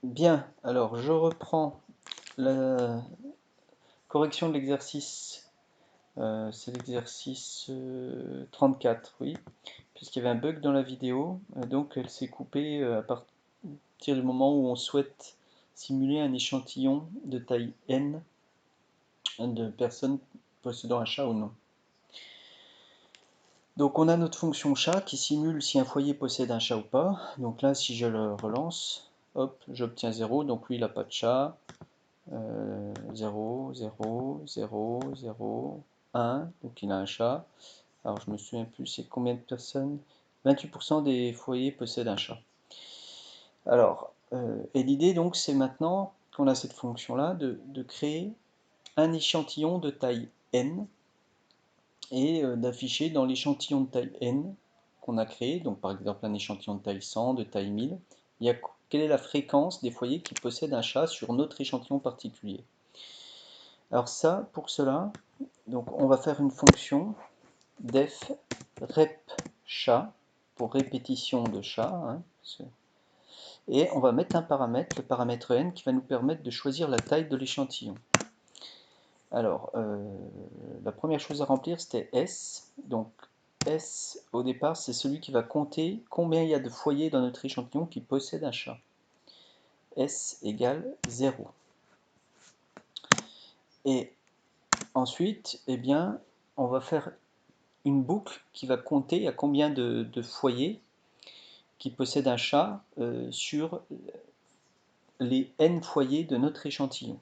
Bien, alors je reprends la correction de l'exercice. C'est l'exercice 34, oui, puisqu'il y avait un bug dans la vidéo, donc elle s'est coupée à partir du moment où on souhaite simuler un échantillon de taille n de personnes possédant un chat ou non. Donc on a notre fonction chat qui simule si un foyer possède un chat ou pas. Donc là, si je le relance, hop, j'obtiens 0, donc lui il n'a pas de chat. 0, 0, 0, 0, 1, donc il a un chat. Alors je me souviens plus, c'est combien de personnes? 28% des foyers possèdent un chat. Alors, et l'idée donc c'est maintenant qu'on a cette fonction-là de créer un échantillon de taille n et d'afficher dans l'échantillon de taille n qu'on a créé, donc par exemple un échantillon de taille 100, de taille 1000, il y a quelle est la fréquence des foyers qui possèdent un chat sur notre échantillon particulier. Alors ça, pour cela, donc on va faire une fonction def rep chat pour répétition de chat, hein, et on va mettre un paramètre, le paramètre n, qui va nous permettre de choisir la taille de l'échantillon. Alors, la première chose à remplir, c'était S. Donc, S, au départ, c'est celui qui va compter combien il y a de foyers dans notre échantillon qui possèdent un chat. S égale 0. Et ensuite, eh bien, on va faire une boucle qui va compter à combien de foyers qui possèdent un chat sur les n foyers de notre échantillon.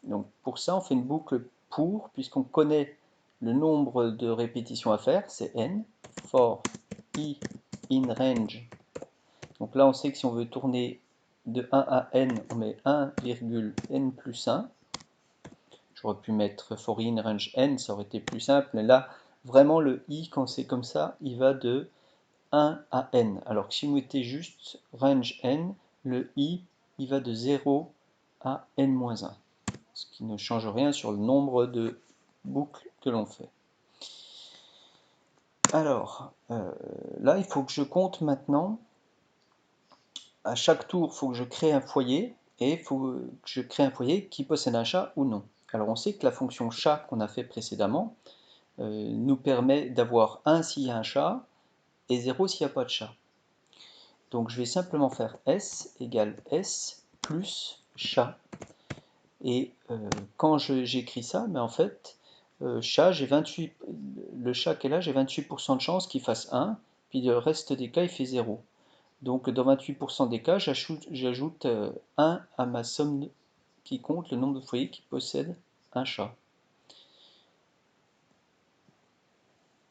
Donc pour ça, on fait une boucle pour, puisqu'on connaît le nombre de répétitions à faire, c'est n, for i in range. Donc là, on sait que si on veut tourner de 1 à n, on met 1,n plus 1. J'aurais pu mettre for i in range n, ça aurait été plus simple, mais là, vraiment le i, quand c'est comme ça, il va de 1 à n. Alors que si vous mettez juste range n, le i, il va de 0 à n-1. Ce qui ne change rien sur le nombre de boucles que l'on fait. Alors, là, il faut que je compte maintenant. À chaque tour, il faut que je crée un foyer, et il faut que je crée un foyer qui possède un chat ou non. Alors, on sait que la fonction chat qu'on a fait précédemment nous permet d'avoir 1 s'il y a un chat, et 0 s'il n'y a pas de chat. Donc je vais simplement faire S égale S plus chat. Et quand j'écris ça, mais en fait, chat, j'ai 28, le chat qui est là, j'ai 28% de chance qu'il fasse 1, puis le reste des cas, il fait 0. Donc dans 28% des cas, j'ajoute 1 à ma somme qui compte le nombre de foyers qui possèdent un chat.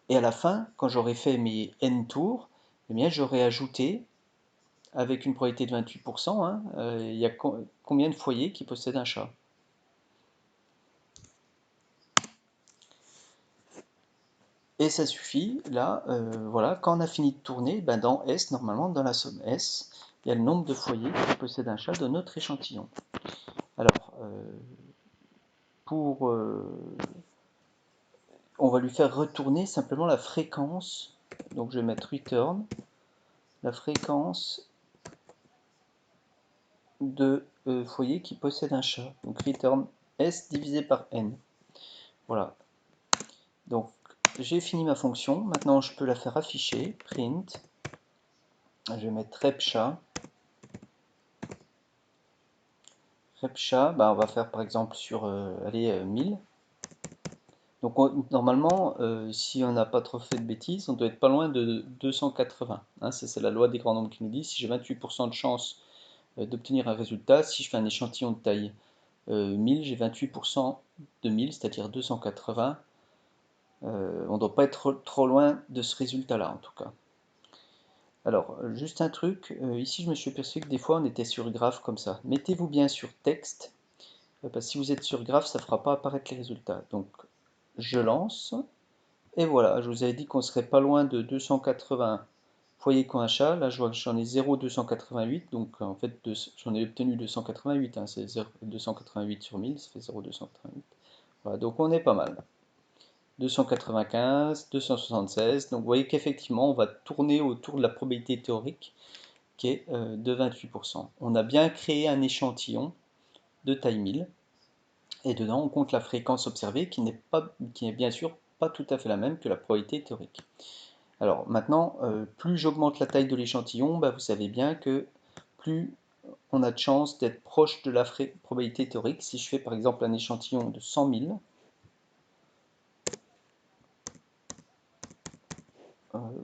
Et à la fin, quand j'aurai fait mes n tours, eh bien, j'aurai ajouté avec une probabilité de 28%, hein, il y a combien de foyers qui possèdent un chat. Et ça suffit, là, voilà, quand on a fini de tourner, ben dans S, normalement, dans la somme S, il y a le nombre de foyers qui possèdent un chat de notre échantillon. Alors, on va lui faire retourner simplement la fréquence, donc je vais mettre return, la fréquence de foyers qui possèdent un chat. Donc return S divisé par N. Voilà. Donc j'ai fini ma fonction. Maintenant je peux la faire afficher. Print. Je vais mettre repchat. Repchat, bah, on va faire par exemple sur 1000. Donc normalement, si on n'a pas trop fait de bêtises, on doit être pas loin de 280. Hein, c'est la loi des grands nombres qui nous dit si j'ai 28% de chance d'obtenir un résultat, si je fais un échantillon de taille 1000, j'ai 28% de 1000, c'est-à-dire 280. On ne doit pas être trop loin de ce résultat-là en tout cas. Alors, juste un truc, ici je me suis aperçu que des fois on était sur graphe comme ça. Mettez-vous bien sur texte, parce que si vous êtes sur graphe, ça ne fera pas apparaître les résultats. Donc, je lance, et voilà, je vous avais dit qu'on serait pas loin de 280 foyers qui ont un chat. Là, je vois que j'en ai 0,288, donc en fait, j'en ai obtenu 288, hein, c'est 288 sur 1000, ça fait 0,288. Voilà, donc on est pas mal. 295, 276, donc vous voyez qu'effectivement, on va tourner autour de la probabilité théorique, qui est de 28%. On a bien créé un échantillon de taille 1000 et dedans on compte la fréquence observée qui n'est bien sûr pas tout à fait la même que la probabilité théorique. Alors maintenant, plus j'augmente la taille de l'échantillon, vous savez bien que plus on a de chances d'être proche de la probabilité théorique. Si je fais par exemple un échantillon de 100 000,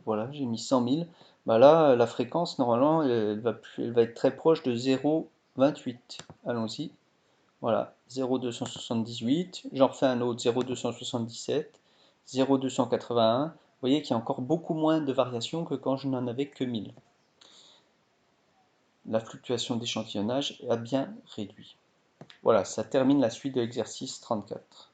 voilà, j'ai mis 100 000, là, la fréquence, normalement, elle va être très proche de 0,28. Allons-y. Voilà, 0,278. J'en refais un autre, 0,277, 0,281. Vous voyez qu'il y a encore beaucoup moins de variations que quand je n'en avais que 1000. La fluctuation d'échantillonnage a bien réduit. Voilà, ça termine la suite de l'exercice 34.